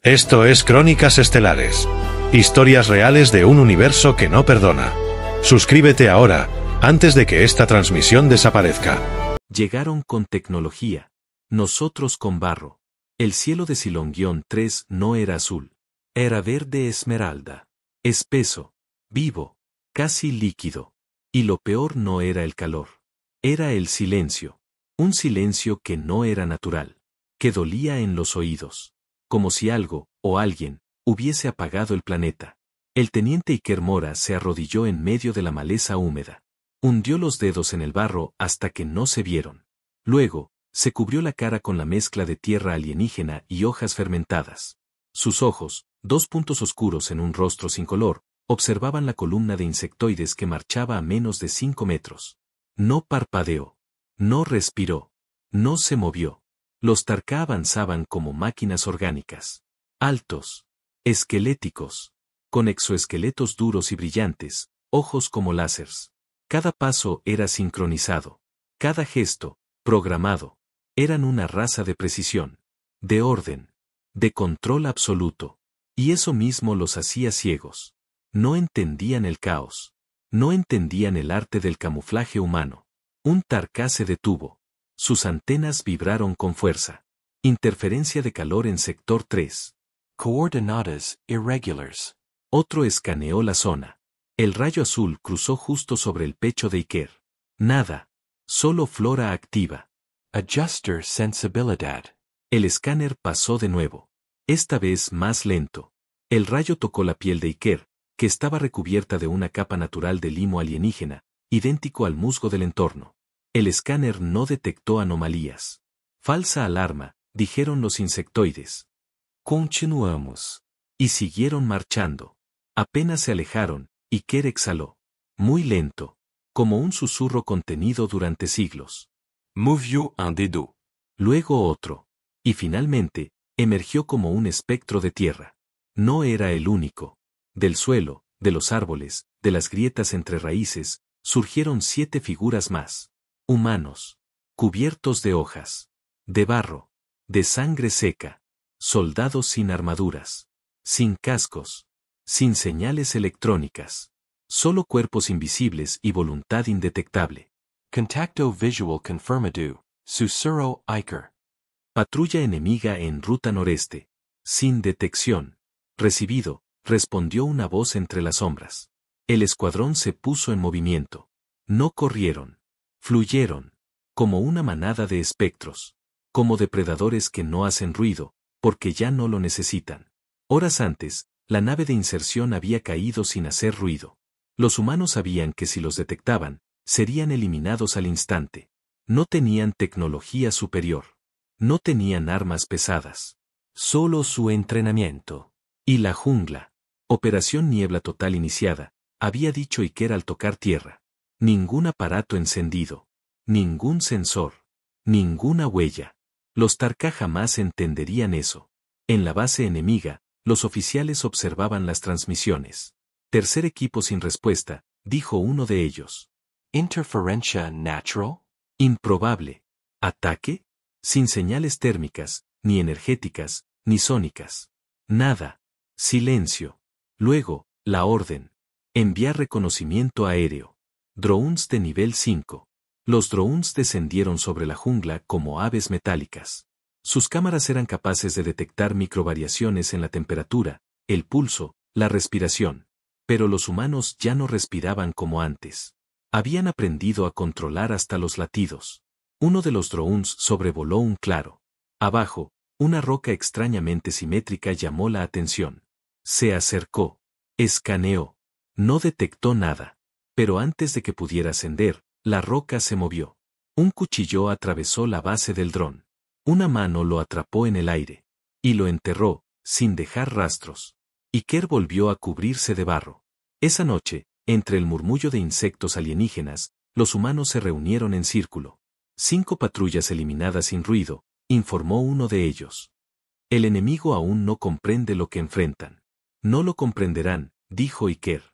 Esto es Crónicas Estelares. Historias reales de un universo que no perdona. Suscríbete ahora, antes de que esta transmisión desaparezca. Llegaron con tecnología. Nosotros con barro. El cielo de Silon-3 no era azul. Era verde esmeralda. Espeso. Vivo. Casi líquido. Y lo peor no era el calor. Era el silencio. Un silencio que no era natural. Que dolía en los oídos. Como si algo, o alguien, hubiese apagado el planeta. El teniente Iker Mora se arrodilló en medio de la maleza húmeda. Hundió los dedos en el barro hasta que no se vieron. Luego, se cubrió la cara con la mezcla de tierra alienígena y hojas fermentadas. Sus ojos, dos puntos oscuros en un rostro sin color, observaban la columna de insectoides que marchaba a menos de 5 metros. No parpadeó. No respiró. No se movió. Los Tarka avanzaban como máquinas orgánicas. Altos. Esqueléticos. Con exoesqueletos duros y brillantes, ojos como láseres. Cada paso era sincronizado. Cada gesto, programado. Eran una raza de precisión. De orden. De control absoluto. Y eso mismo los hacía ciegos. No entendían el caos. No entendían el arte del camuflaje humano. Un Tarka se detuvo. Sus antenas vibraron con fuerza. Interferencia de calor en sector 3. Coordenadas irregulars. Otro escaneó la zona. El rayo azul cruzó justo sobre el pecho de Iker. Nada. Solo flora activa. Adjuster sensibilidad. El escáner pasó de nuevo. Esta vez más lento. El rayo tocó la piel de Iker, que estaba recubierta de una capa natural de limo alienígena, idéntico al musgo del entorno. El escáner no detectó anomalías. Falsa alarma, dijeron los insectoides. Continuamos. Y siguieron marchando. Apenas se alejaron, Iker exhaló. Muy lento. Como un susurro contenido durante siglos. Movió un dedo. Luego otro. Y finalmente, emergió como un espectro de tierra. No era el único. Del suelo, de los árboles, de las grietas entre raíces, surgieron 7 figuras más. Humanos. Cubiertos de hojas. De barro. De sangre seca. Soldados sin armaduras. Sin cascos. Sin señales electrónicas. Solo cuerpos invisibles y voluntad indetectable. Contacto visual confirmado. Susurro Iker. Patrulla enemiga en ruta noreste. Sin detección. Recibido, respondió una voz entre las sombras. El escuadrón se puso en movimiento. No corrieron. Fluyeron. Como una manada de espectros. Como depredadores que no hacen ruido, porque ya no lo necesitan. Horas antes, la nave de inserción había caído sin hacer ruido. Los humanos sabían que si los detectaban, serían eliminados al instante. No tenían tecnología superior. No tenían armas pesadas. Solo su entrenamiento. Y la jungla. Operación Niebla Total iniciada, había dicho Iker al tocar tierra. Ningún aparato encendido. Ningún sensor. Ninguna huella. Los Tarka jamás entenderían eso. En la base enemiga, los oficiales observaban las transmisiones. Tercer equipo sin respuesta, dijo uno de ellos. Interferencia natural. Improbable. ¿Ataque? Sin señales térmicas, ni energéticas, ni sónicas. Nada. Silencio. Luego, la orden. Enviar reconocimiento aéreo. Drones de nivel 5. Los drones descendieron sobre la jungla como aves metálicas. Sus cámaras eran capaces de detectar microvariaciones en la temperatura, el pulso, la respiración. Pero los humanos ya no respiraban como antes. Habían aprendido a controlar hasta los latidos. Uno de los drones sobrevoló un claro. Abajo, una roca extrañamente simétrica llamó la atención. Se acercó. Escaneó. No detectó nada. Pero antes de que pudiera ascender, la roca se movió. Un cuchillo atravesó la base del dron. Una mano lo atrapó en el aire. Y lo enterró, sin dejar rastros. Iker volvió a cubrirse de barro. Esa noche, entre el murmullo de insectos alienígenas, los humanos se reunieron en círculo. 5 patrullas eliminadas sin ruido, informó uno de ellos. El enemigo aún no comprende lo que enfrentan. No lo comprenderán, dijo Iker.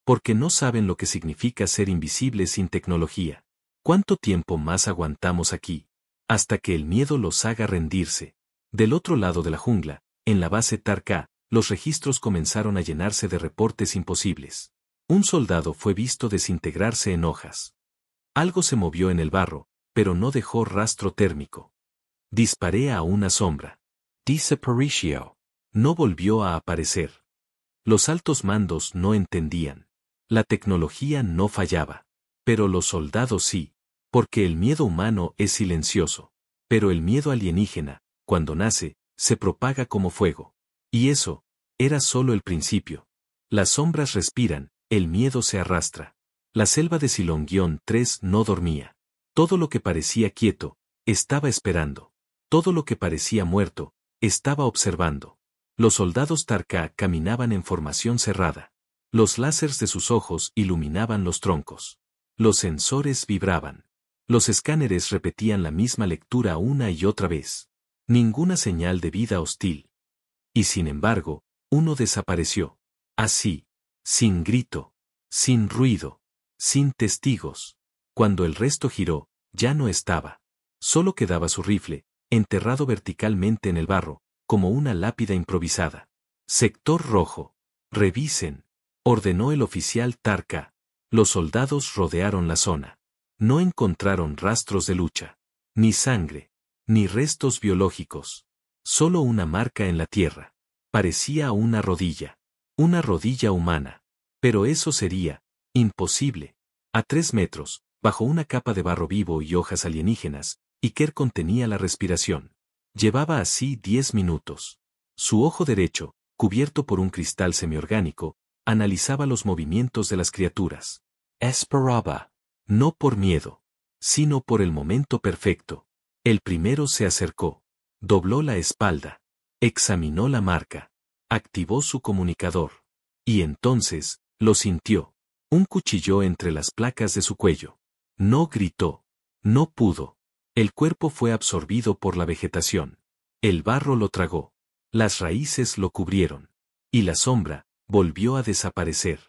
Porque no saben lo que significa ser invisible sin tecnología. ¿Cuánto tiempo más aguantamos aquí? Hasta que el miedo los haga rendirse. Del otro lado de la jungla, En la base Tar-K, los registros comenzaron a llenarse de reportes imposibles. Un soldado fue visto desintegrarse en hojas. Algo se movió en el barro, pero no dejó rastro térmico. Disparé a una sombra. Desapareció. No volvió a aparecer. Los altos mandos no entendían. La tecnología no fallaba. Pero los soldados sí, porque el miedo humano es silencioso. Pero el miedo alienígena, cuando nace, se propaga como fuego. Y eso, era solo el principio. Las sombras respiran, el miedo se arrastra. La selva de Silonguión-3 no dormía. Todo lo que parecía quieto, estaba esperando. Todo lo que parecía muerto, estaba observando. Los soldados Tar-K caminaban en formación cerrada. Los láseres de sus ojos iluminaban los troncos. Los sensores vibraban. Los escáneres repetían la misma lectura una y otra vez. Ninguna señal de vida hostil. Y sin embargo, uno desapareció. Así, sin grito, sin ruido, sin testigos. Cuando el resto giró, ya no estaba. Solo quedaba su rifle, enterrado verticalmente en el barro, como una lápida improvisada. Sector rojo. Revisen, ordenó el oficial Tar-K. Los soldados rodearon la zona. No encontraron rastros de lucha. Ni sangre. Ni restos biológicos. Solo una marca en la tierra. Parecía una rodilla. Una rodilla humana. Pero eso sería imposible. A 3 metros, bajo una capa de barro vivo y hojas alienígenas, Iker contenía la respiración. Llevaba así 10 minutos. Su ojo derecho, cubierto por un cristal semiorgánico, analizaba los movimientos de las criaturas. Esperaba. No por miedo, sino por el momento perfecto. El primero se acercó. Dobló la espalda. Examinó la marca. Activó su comunicador. Y entonces, lo sintió. Un cuchillo entre las placas de su cuello. No gritó. No pudo. El cuerpo fue absorbido por la vegetación. El barro lo tragó. Las raíces lo cubrieron. Y la sombra volvió a desaparecer.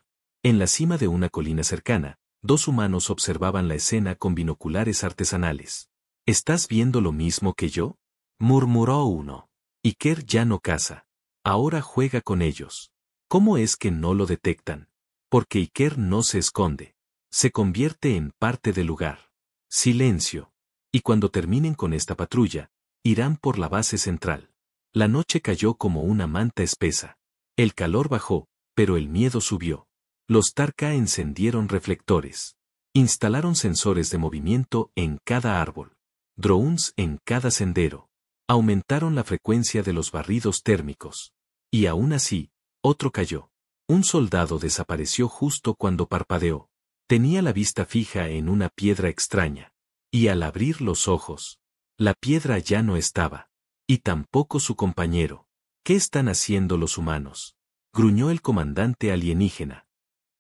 En la cima de una colina cercana, 2 humanos observaban la escena con binoculares artesanales. ¿Estás viendo lo mismo que yo?, murmuró uno. Iker ya no caza. Ahora juega con ellos. ¿Cómo es que no lo detectan? Porque Iker no se esconde. Se convierte en parte del lugar. Silencio. Y cuando terminen con esta patrulla, irán por la base central. La noche cayó como una manta espesa. El calor bajó, pero el miedo subió. Los Tar-K encendieron reflectores. Instalaron sensores de movimiento en cada árbol. Drones en cada sendero. Aumentaron la frecuencia de los barridos térmicos. Y aún así, otro cayó. Un soldado desapareció justo cuando parpadeó. Tenía la vista fija en una piedra extraña. Y al abrir los ojos, la piedra ya no estaba. Y tampoco su compañero. ¿Qué están haciendo los humanos?, gruñó el comandante alienígena.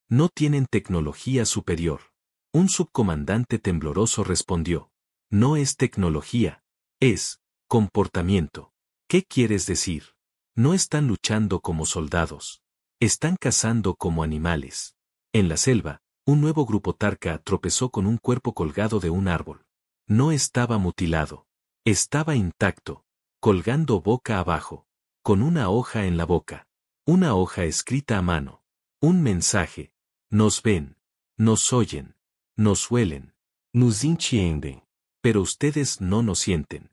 No tienen tecnología superior. Un subcomandante tembloroso respondió. No es tecnología. Es comportamiento. ¿Qué quieres decir? No están luchando como soldados. Están cazando como animales. En la selva, un nuevo grupo Tar-K tropezó con un cuerpo colgado de un árbol. No estaba mutilado. Estaba intacto, colgando boca abajo, con una hoja en la boca. Una hoja escrita a mano. Un mensaje. Nos ven. Nos oyen. Nos huelen. Nos entienden. Pero ustedes no nos sienten.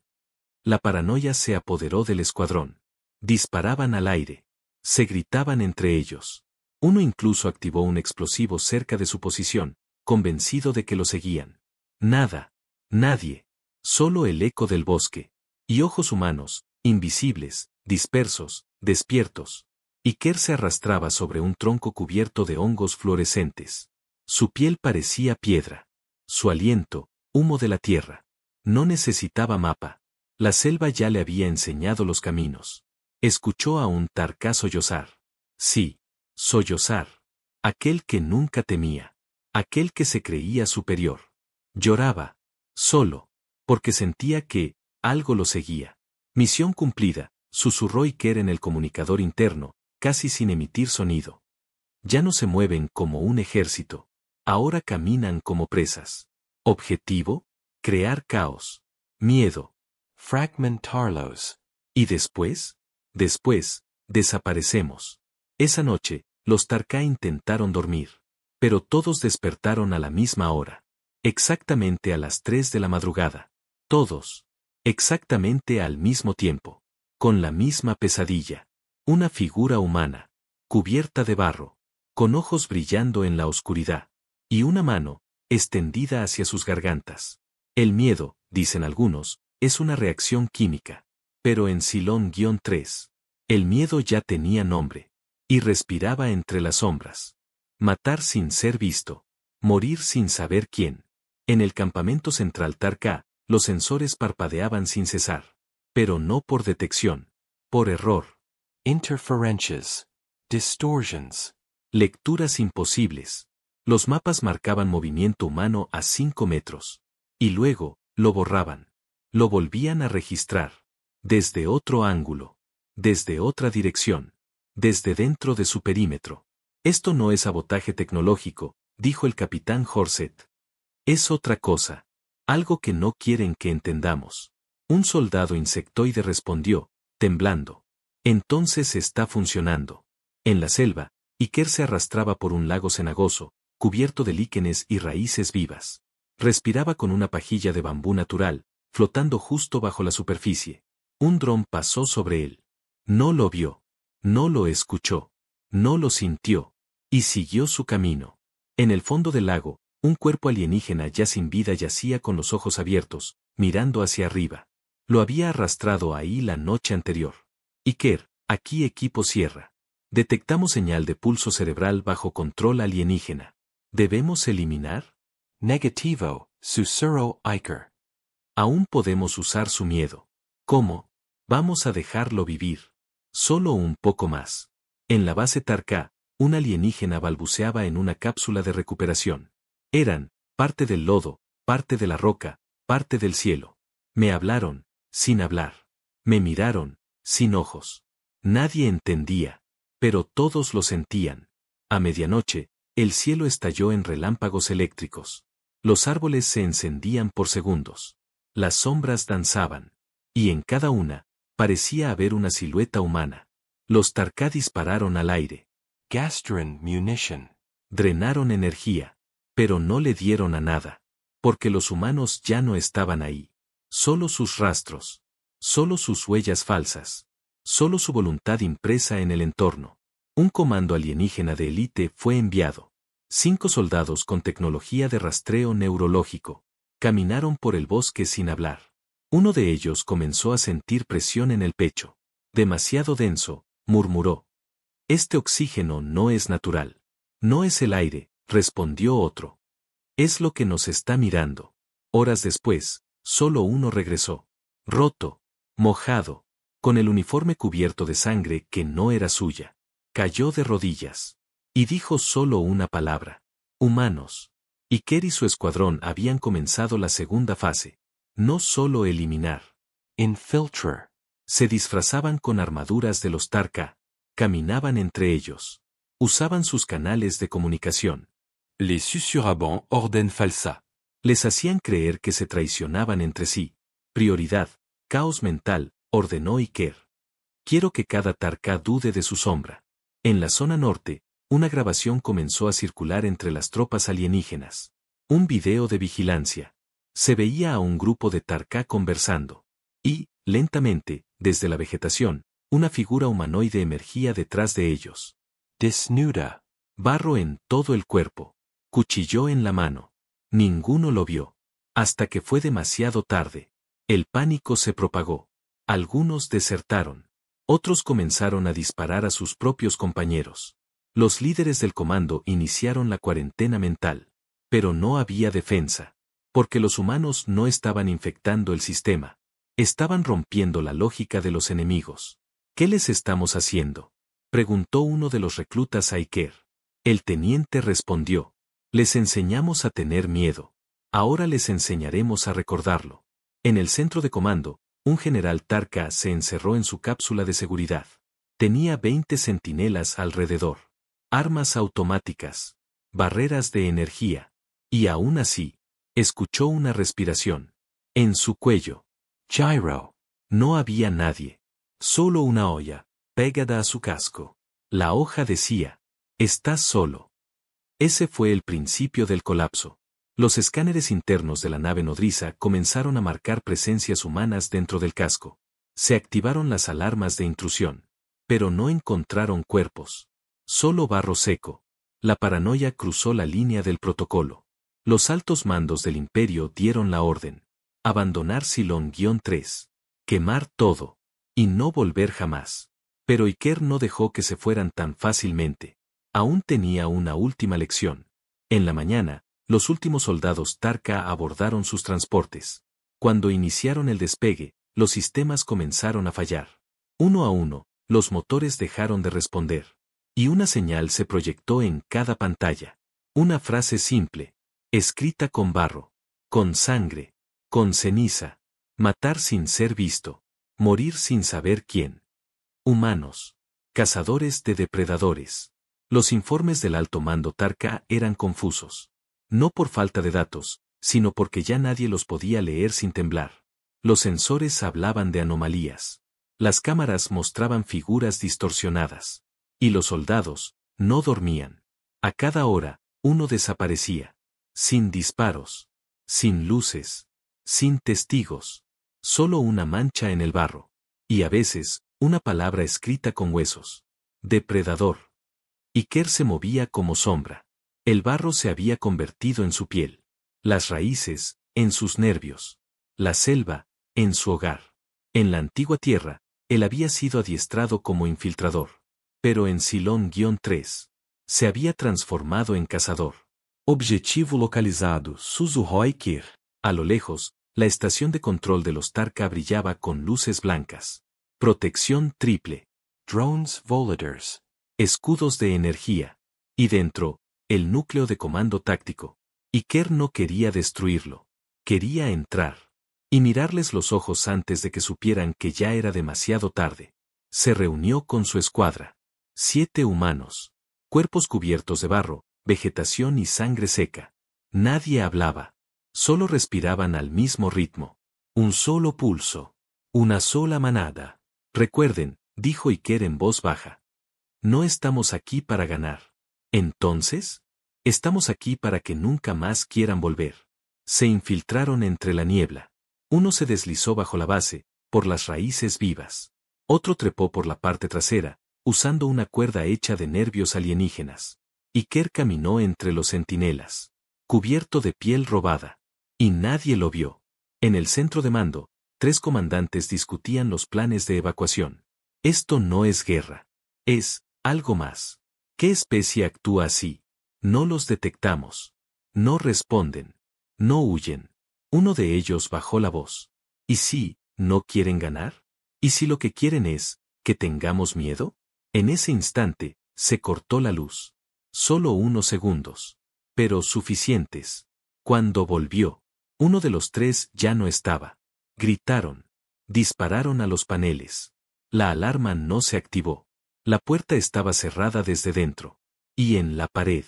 La paranoia se apoderó del escuadrón. Disparaban al aire. Se gritaban entre ellos. Uno incluso activó un explosivo cerca de su posición, convencido de que lo seguían. Nada. Nadie. Solo el eco del bosque. Y ojos humanos, invisibles, dispersos, despiertos. Iker se arrastraba sobre un tronco cubierto de hongos fluorescentes. Su piel parecía piedra. Su aliento, humo de la tierra. No necesitaba mapa. La selva ya le había enseñado los caminos. Escuchó a un Tar-K sollozar. Sí, sollozar. Aquel que nunca temía. Aquel que se creía superior. Lloraba. Solo. Porque sentía que algo lo seguía. Misión cumplida, susurró Iker en el comunicador interno, casi sin emitir sonido. Ya no se mueven como un ejército. Ahora caminan como presas. Objetivo: crear caos. Miedo. Fragmentarlos. ¿Y después? Después, desaparecemos. Esa noche, los Tarká intentaron dormir. Pero todos despertaron a la misma hora. Exactamente a las 3 de la madrugada. Todos. Exactamente al mismo tiempo. Con la misma pesadilla. Una figura humana. Cubierta de barro. Con ojos brillando en la oscuridad. Y una mano, extendida hacia sus gargantas. El miedo, dicen algunos, es una reacción química. Pero en Cylon-3, el miedo ya tenía nombre. Y respiraba entre las sombras. Matar sin ser visto. Morir sin saber quién. En el campamento central Tarká, los sensores parpadeaban sin cesar. Pero no por detección. Por error. Interferences. Distortions. Lecturas imposibles. Los mapas marcaban movimiento humano a 5 metros. Y luego, lo borraban. Lo volvían a registrar. Desde otro ángulo. Desde otra dirección. Desde dentro de su perímetro. Esto no es sabotaje tecnológico, dijo el capitán Horset. Es otra cosa. Algo que no quieren que entendamos. Un soldado insectoide respondió, temblando. Entonces está funcionando. En la selva, Iker se arrastraba por un lago cenagoso, cubierto de líquenes y raíces vivas. Respiraba con una pajilla de bambú natural, flotando justo bajo la superficie. Un dron pasó sobre él. No lo vio. No lo escuchó. No lo sintió. Y siguió su camino. En el fondo del lago, un cuerpo alienígena ya sin vida yacía con los ojos abiertos, mirando hacia arriba. Lo había arrastrado ahí la noche anterior. Iker, aquí equipo Sierra. Detectamos señal de pulso cerebral bajo control alienígena. ¿Debemos eliminar? Negativo, susurró Iker. Aún podemos usar su miedo. ¿Cómo? Vamos a dejarlo vivir. Solo un poco más. En la base Tarká, un alienígena balbuceaba en una cápsula de recuperación. Eran, parte del lodo, parte de la roca, parte del cielo. Me hablaron, sin hablar. Me miraron, sin ojos. Nadie entendía. Pero todos lo sentían. A medianoche, el cielo estalló en relámpagos eléctricos. Los árboles se encendían por segundos. Las sombras danzaban. Y en cada una, parecía haber una silueta humana. Los Tarká dispararon al aire. Gastron munition. Drenaron energía. Pero no le dieron a nada. Porque los humanos ya no estaban ahí. Solo sus rastros. Solo sus huellas falsas. Solo su voluntad impresa en el entorno. Un comando alienígena de élite fue enviado. 5 soldados con tecnología de rastreo neurológico. Caminaron por el bosque sin hablar. Uno de ellos comenzó a sentir presión en el pecho. Demasiado denso, murmuró. Este oxígeno no es natural. No es el aire, respondió otro. Es lo que nos está mirando. Horas después, solo uno regresó. Roto, mojado, con el uniforme cubierto de sangre que no era suya. Cayó de rodillas. Y dijo solo una palabra. Humanos. Iker y su escuadrón habían comenzado la segunda fase. No solo eliminar. Infiltrar. Se disfrazaban con armaduras de los Tarká. Caminaban entre ellos. Usaban sus canales de comunicación. Les susurrabans orden falsa. Les hacían creer que se traicionaban entre sí. Prioridad, caos mental, ordenó Iker. Quiero que cada Tarká dude de su sombra. En la zona norte, una grabación comenzó a circular entre las tropas alienígenas. Un video de vigilancia. Se veía a un grupo de Tarká conversando. Y, lentamente, desde la vegetación, una figura humanoide emergía detrás de ellos. Desnuda. Barro en todo el cuerpo. Cuchillo en la mano. Ninguno lo vio. Hasta que fue demasiado tarde. El pánico se propagó. Algunos desertaron. Otros comenzaron a disparar a sus propios compañeros. Los líderes del comando iniciaron la cuarentena mental. Pero no había defensa. Porque los humanos no estaban infectando el sistema. Estaban rompiendo la lógica de los enemigos. ¿Qué les estamos haciendo? Preguntó uno de los reclutas a Iker. El teniente respondió. Les enseñamos a tener miedo. Ahora les enseñaremos a recordarlo. En el centro de comando, un general Tarká se encerró en su cápsula de seguridad. Tenía 20 centinelas alrededor. Armas automáticas. Barreras de energía. Y aún así, escuchó una respiración. En su cuello. Gyro. No había nadie. Solo una olla, pegada a su casco. La hoja decía, estás solo. Ese fue el principio del colapso. Los escáneres internos de la nave nodriza comenzaron a marcar presencias humanas dentro del casco. Se activaron las alarmas de intrusión. Pero no encontraron cuerpos. Solo barro seco. La paranoia cruzó la línea del protocolo. Los altos mandos del imperio dieron la orden. Abandonar Silon-3. Quemar todo. Y no volver jamás. Pero Iker no dejó que se fueran tan fácilmente. Aún tenía una última lección. En la mañana, los últimos soldados Tarka abordaron sus transportes. Cuando iniciaron el despegue, los sistemas comenzaron a fallar. Uno a uno, los motores dejaron de responder. Y una señal se proyectó en cada pantalla. Una frase simple, escrita con barro, con sangre, con ceniza. Matar sin ser visto. Morir sin saber quién. Humanos. Cazadores de depredadores. Los informes del alto mando Tarka eran confusos. No por falta de datos, sino porque ya nadie los podía leer sin temblar. Los sensores hablaban de anomalías. Las cámaras mostraban figuras distorsionadas. Y los soldados no dormían. A cada hora, uno desaparecía. Sin disparos. Sin luces. Sin testigos. Solo una mancha en el barro. Y a veces, una palabra escrita con huesos. Depredador. Iker se movía como sombra. El barro se había convertido en su piel. Las raíces, en sus nervios. La selva, en su hogar. En la antigua tierra, él había sido adiestrado como infiltrador. Pero en Silon-3, se había transformado en cazador. Objetivo localizado, Suzuhoi Iker. A lo lejos, la estación de control de los Tarka brillaba con luces blancas. Protección triple. Drones Voladers. Escudos de energía. Y dentro, el núcleo de comando táctico. Iker no quería destruirlo. Quería entrar. Y mirarles los ojos antes de que supieran que ya era demasiado tarde. Se reunió con su escuadra. 7 humanos. Cuerpos cubiertos de barro, vegetación y sangre seca. Nadie hablaba. Solo respiraban al mismo ritmo. Un solo pulso. Una sola manada. Recuerden, dijo Iker en voz baja. No estamos aquí para ganar. Entonces, estamos aquí para que nunca más quieran volver. Se infiltraron entre la niebla. Uno se deslizó bajo la base, por las raíces vivas. Otro trepó por la parte trasera, usando una cuerda hecha de nervios alienígenas. Iker caminó entre los centinelas, cubierto de piel robada. Y nadie lo vio. En el centro de mando, 3 comandantes discutían los planes de evacuación. Esto no es guerra. Es algo más. ¿Qué especie actúa así? No los detectamos. No responden. No huyen. Uno de ellos bajó la voz. ¿Y si no quieren ganar? ¿Y si lo que quieren es que tengamos miedo? En ese instante, se cortó la luz. Solo unos segundos. Pero suficientes. Cuando volvió, uno de los 3 ya no estaba. Gritaron. Dispararon a los paneles. La alarma no se activó. La puerta estaba cerrada desde dentro. Y en la pared,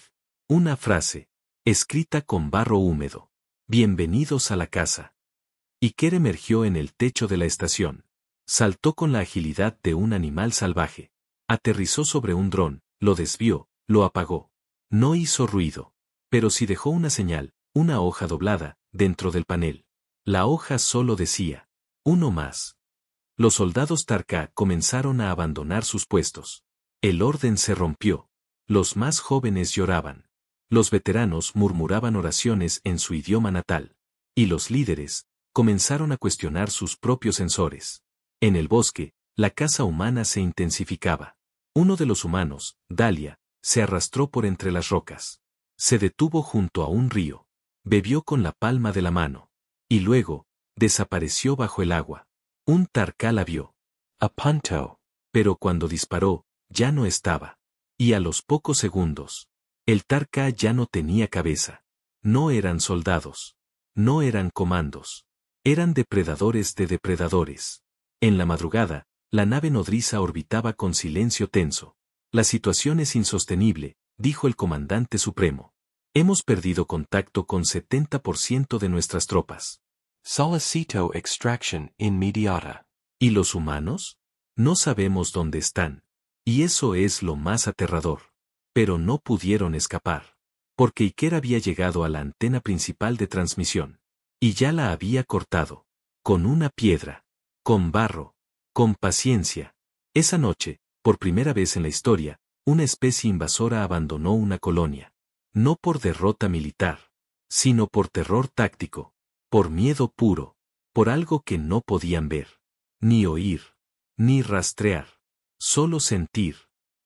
una frase, escrita con barro húmedo. Bienvenidos a la casa. Iker emergió en el techo de la estación. Saltó con la agilidad de un animal salvaje. Aterrizó sobre un dron, lo desvió, lo apagó. No hizo ruido. Pero sí dejó una señal, una hoja doblada, dentro del panel. La hoja solo decía, uno más. Los soldados Tarka comenzaron a abandonar sus puestos. El orden se rompió. Los más jóvenes lloraban. Los veteranos murmuraban oraciones en su idioma natal. Y los líderes comenzaron a cuestionar sus propios sensores. En el bosque, la caza humana se intensificaba. Uno de los humanos, Dalia, se arrastró por entre las rocas. Se detuvo junto a un río. Bebió con la palma de la mano. Y luego, desapareció bajo el agua. Un Tarka la vio. A punto. Pero cuando disparó, ya no estaba. Y a los pocos segundos, el Tarka ya no tenía cabeza. No eran soldados. No eran comandos. Eran depredadores de depredadores. En la madrugada, la nave nodriza orbitaba con silencio tenso. La situación es insostenible, dijo el comandante supremo. Hemos perdido contacto con 70% de nuestras tropas. Solicito extraction inmediata. ¿Y los humanos? No sabemos dónde están. Y eso es lo más aterrador. Pero no pudieron escapar. Porque Iker había llegado a la antena principal de transmisión. Y ya la había cortado. Con una piedra. Con barro. Con paciencia. Esa noche, por primera vez en la historia, una especie invasora abandonó una colonia. No por derrota militar, sino por terror táctico, por miedo puro, por algo que no podían ver, ni oír, ni rastrear, solo sentir,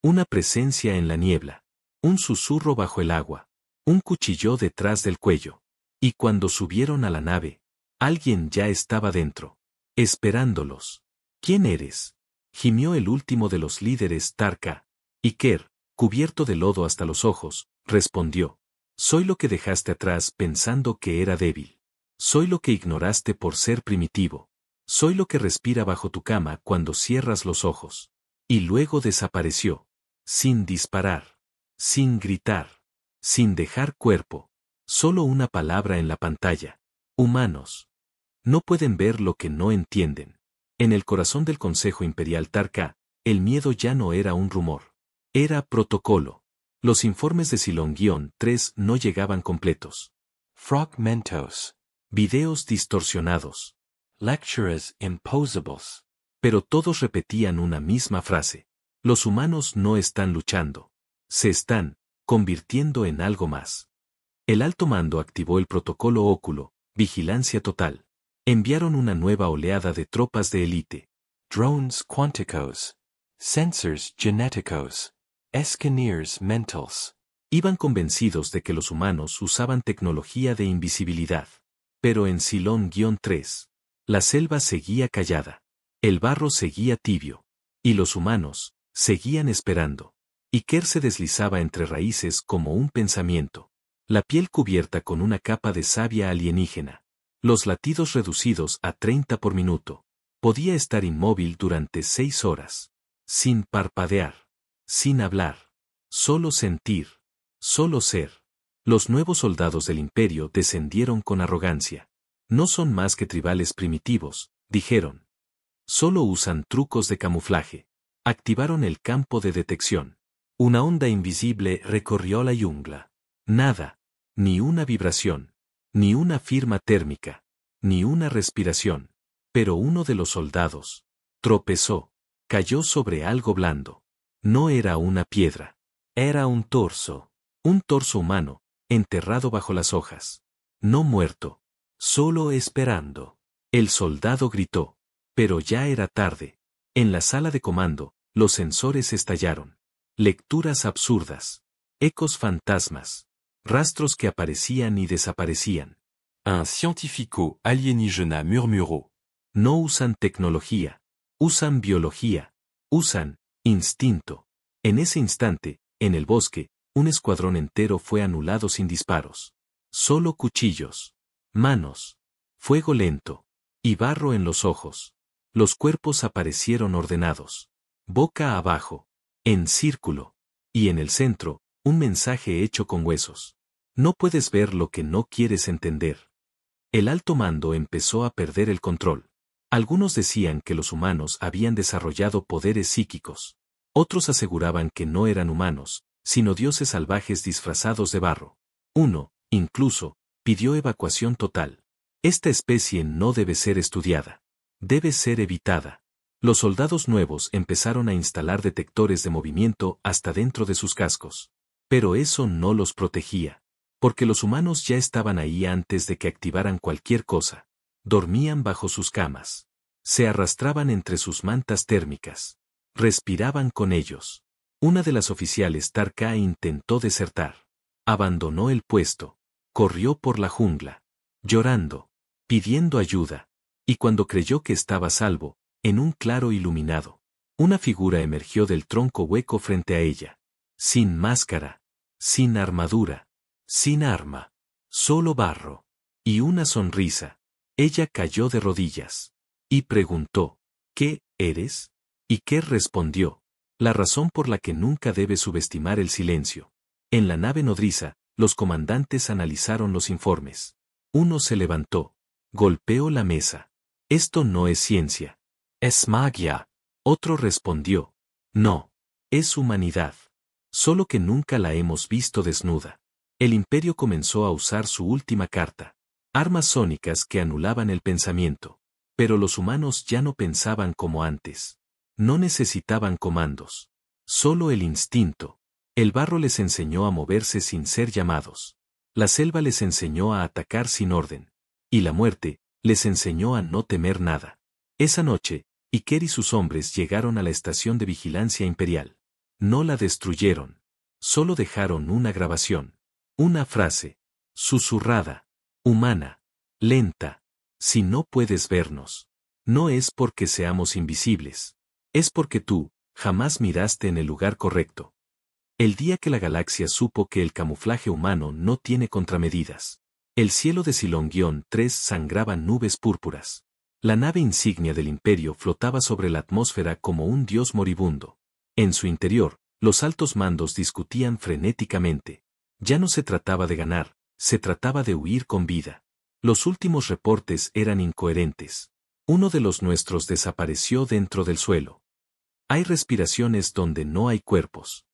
una presencia en la niebla, un susurro bajo el agua, un cuchillo detrás del cuello. Y cuando subieron a la nave, alguien ya estaba dentro, esperándolos. ¿Quién eres?, gimió el último de los líderes Tarka. Iker, cubierto de lodo hasta los ojos, respondió: soy lo que dejaste atrás pensando que era débil. Soy lo que ignoraste por ser primitivo. Soy lo que respira bajo tu cama cuando cierras los ojos. Y luego desapareció. Sin disparar. Sin gritar. Sin dejar cuerpo. Solo una palabra en la pantalla. Humanos. No pueden ver lo que no entienden. En el corazón del Consejo Imperial Tarka, el miedo ya no era un rumor. Era protocolo. Los informes de Silon-3 no llegaban completos. Fragmentos. Videos distorsionados. Lectures impossibles. Pero todos repetían una misma frase. Los humanos no están luchando. Se están convirtiendo en algo más. El alto mando activó el protocolo óculo, vigilancia total. Enviaron una nueva oleada de tropas de élite. Drones quanticos. Sensors genéticos. Escaneers mentals. Iban convencidos de que los humanos usaban tecnología de invisibilidad. Pero en Silon-3, la selva seguía callada. El barro seguía tibio. Y los humanos seguían esperando. Iker se deslizaba entre raíces como un pensamiento. La piel cubierta con una capa de savia alienígena. Los latidos reducidos a 30 por minuto. Podía estar inmóvil durante 6 horas. Sin parpadear. Sin hablar. Solo sentir. Solo ser. Los nuevos soldados del imperio descendieron con arrogancia. No son más que tribales primitivos, dijeron. Solo usan trucos de camuflaje. Activaron el campo de detección. Una onda invisible recorrió la jungla. Nada. Ni una vibración. Ni una firma térmica. Ni una respiración. Pero uno de los soldados tropezó. Cayó sobre algo blando. No era una piedra. Era un torso. Un torso humano, enterrado bajo las hojas. No muerto. Solo esperando. El soldado gritó. Pero ya era tarde. En la sala de comando, los sensores estallaron. Lecturas absurdas. Ecos fantasmas. Rastros que aparecían y desaparecían. Un científico alienígena murmuró. No usan tecnología. Usan biología. Usan instinto. En ese instante, en el bosque, un escuadrón entero fue anulado sin disparos. Solo cuchillos. Manos. Fuego lento. Y barro en los ojos. Los cuerpos aparecieron ordenados. Boca abajo. En círculo. Y en el centro, un mensaje hecho con huesos. No puedes ver lo que no quieres entender. El alto mando empezó a perder el control. Algunos decían que los humanos habían desarrollado poderes psíquicos. Otros aseguraban que no eran humanos, sino dioses salvajes disfrazados de barro. Uno, incluso, pidió evacuación total. Esta especie no debe ser estudiada. Debe ser evitada. Los soldados nuevos empezaron a instalar detectores de movimiento hasta dentro de sus cascos. Pero eso no los protegía. Porque los humanos ya estaban ahí antes de que activaran cualquier cosa. Dormían bajo sus camas. Se arrastraban entre sus mantas térmicas. Respiraban con ellos. Una de las oficiales Tarka intentó desertar. Abandonó el puesto. Corrió por la jungla. Llorando. Pidiendo ayuda. Y cuando creyó que estaba a salvo, en un claro iluminado, una figura emergió del tronco hueco frente a ella. Sin máscara. Sin armadura. Sin arma. Solo barro. Y una sonrisa. Ella cayó de rodillas. Y preguntó, ¿qué eres? Iker respondió, la razón por la que nunca debes subestimar el silencio. En la nave nodriza, los comandantes analizaron los informes. Uno se levantó. Golpeó la mesa. Esto no es ciencia. Es magia. Otro respondió, no, es humanidad. Solo que nunca la hemos visto desnuda. El imperio comenzó a usar su última carta. Armas sónicas que anulaban el pensamiento. Pero los humanos ya no pensaban como antes. No necesitaban comandos. Solo el instinto. El barro les enseñó a moverse sin ser llamados. La selva les enseñó a atacar sin orden. Y la muerte les enseñó a no temer nada. Esa noche, Iker y sus hombres llegaron a la estación de vigilancia imperial. No la destruyeron. Solo dejaron una grabación. Una frase. Susurrada. Humana. Lenta. Si no puedes vernos. No es porque seamos invisibles. Es porque tú, jamás miraste en el lugar correcto. El día que la galaxia supo que el camuflaje humano no tiene contramedidas. El cielo de Silong-3 sangraba nubes púrpuras. La nave insignia del imperio flotaba sobre la atmósfera como un dios moribundo. En su interior, los altos mandos discutían frenéticamente. Ya no se trataba de ganar, se trataba de huir con vida. Los últimos reportes eran incoherentes. Uno de los nuestros desapareció dentro del suelo. Hay respiraciones donde no hay cuerpos.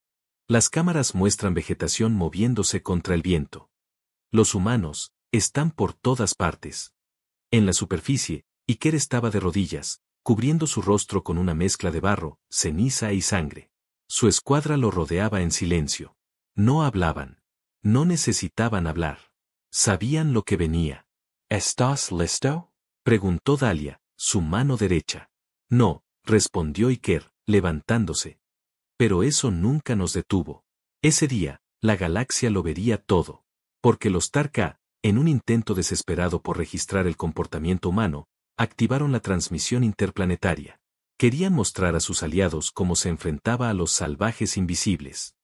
Las cámaras muestran vegetación moviéndose contra el viento. Los humanos están por todas partes. En la superficie, Iker estaba de rodillas, cubriendo su rostro con una mezcla de barro, ceniza y sangre. Su escuadra lo rodeaba en silencio. No hablaban. No necesitaban hablar. Sabían lo que venía. ¿Estás listo? Preguntó Dalia, su mano derecha. No, respondió Iker, levantándose. Pero eso nunca nos detuvo. Ese día, la galaxia lo vería todo. Porque los Tarka, en un intento desesperado por registrar el comportamiento humano, activaron la transmisión interplanetaria. Querían mostrar a sus aliados cómo se enfrentaba a los salvajes invisibles.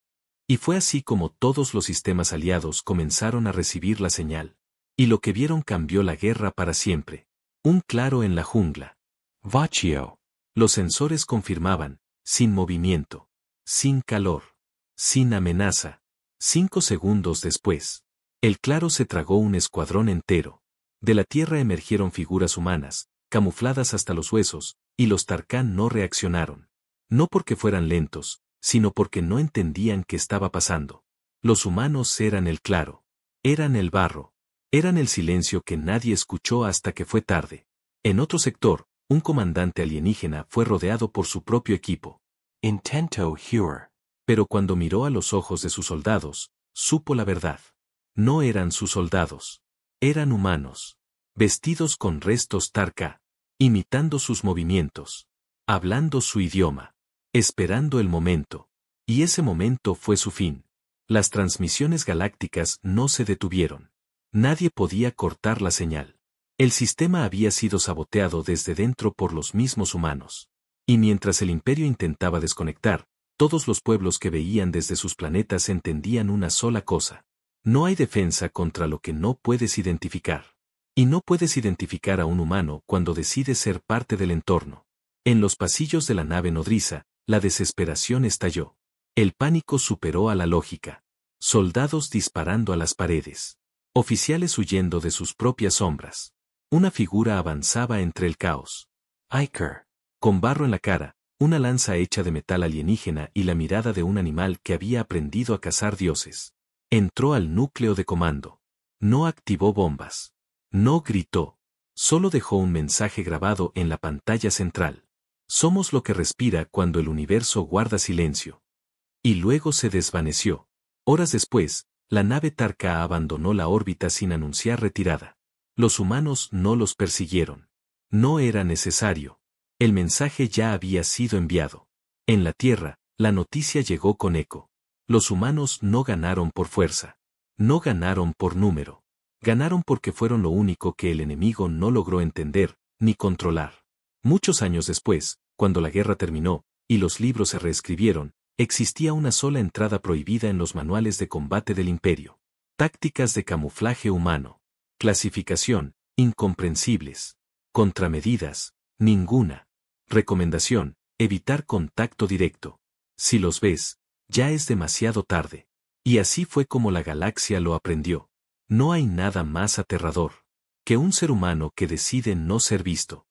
Y fue así como todos los sistemas aliados comenzaron a recibir la señal. Y lo que vieron cambió la guerra para siempre. Un claro en la jungla. Vacío. Los sensores confirmaban, sin movimiento, sin calor, sin amenaza. 5 segundos después, el claro se tragó un escuadrón entero. De la tierra emergieron figuras humanas, camufladas hasta los huesos, y los Tarkán no reaccionaron. No porque fueran lentos, sino porque no entendían qué estaba pasando. Los humanos eran el claro. Eran el barro. Eran el silencio que nadie escuchó hasta que fue tarde. En otro sector, un comandante alienígena fue rodeado por su propio equipo. Intento Hure. Pero cuando miró a los ojos de sus soldados, supo la verdad. No eran sus soldados. Eran humanos. Vestidos con restos Tarka. Imitando sus movimientos. Hablando su idioma. Esperando el momento. Y ese momento fue su fin. Las transmisiones galácticas no se detuvieron. Nadie podía cortar la señal. El sistema había sido saboteado desde dentro por los mismos humanos. Y mientras el imperio intentaba desconectar, todos los pueblos que veían desde sus planetas entendían una sola cosa. No hay defensa contra lo que no puedes identificar. Y no puedes identificar a un humano cuando decide ser parte del entorno. En los pasillos de la nave nodriza, la desesperación estalló. El pánico superó a la lógica. Soldados disparando a las paredes. Oficiales huyendo de sus propias sombras. Una figura avanzaba entre el caos. Iker. Con barro en la cara, una lanza hecha de metal alienígena y la mirada de un animal que había aprendido a cazar dioses. Entró al núcleo de comando. No activó bombas. No gritó. Solo dejó un mensaje grabado en la pantalla central. Somos lo que respira cuando el universo guarda silencio. Y luego se desvaneció. Horas después, la nave Tarka abandonó la órbita sin anunciar retirada. Los humanos no los persiguieron. No era necesario. El mensaje ya había sido enviado. En la Tierra, la noticia llegó con eco. Los humanos no ganaron por fuerza. No ganaron por número. Ganaron porque fueron lo único que el enemigo no logró entender, ni controlar. Muchos años después, cuando la guerra terminó, y los libros se reescribieron, existía una sola entrada prohibida en los manuales de combate del imperio. Tácticas de camuflaje humano. Clasificación, incomprensibles. Contramedidas, ninguna. Recomendación, evitar contacto directo. Si los ves, ya es demasiado tarde. Y así fue como la galaxia lo aprendió. No hay nada más aterrador que un ser humano que decide no ser visto.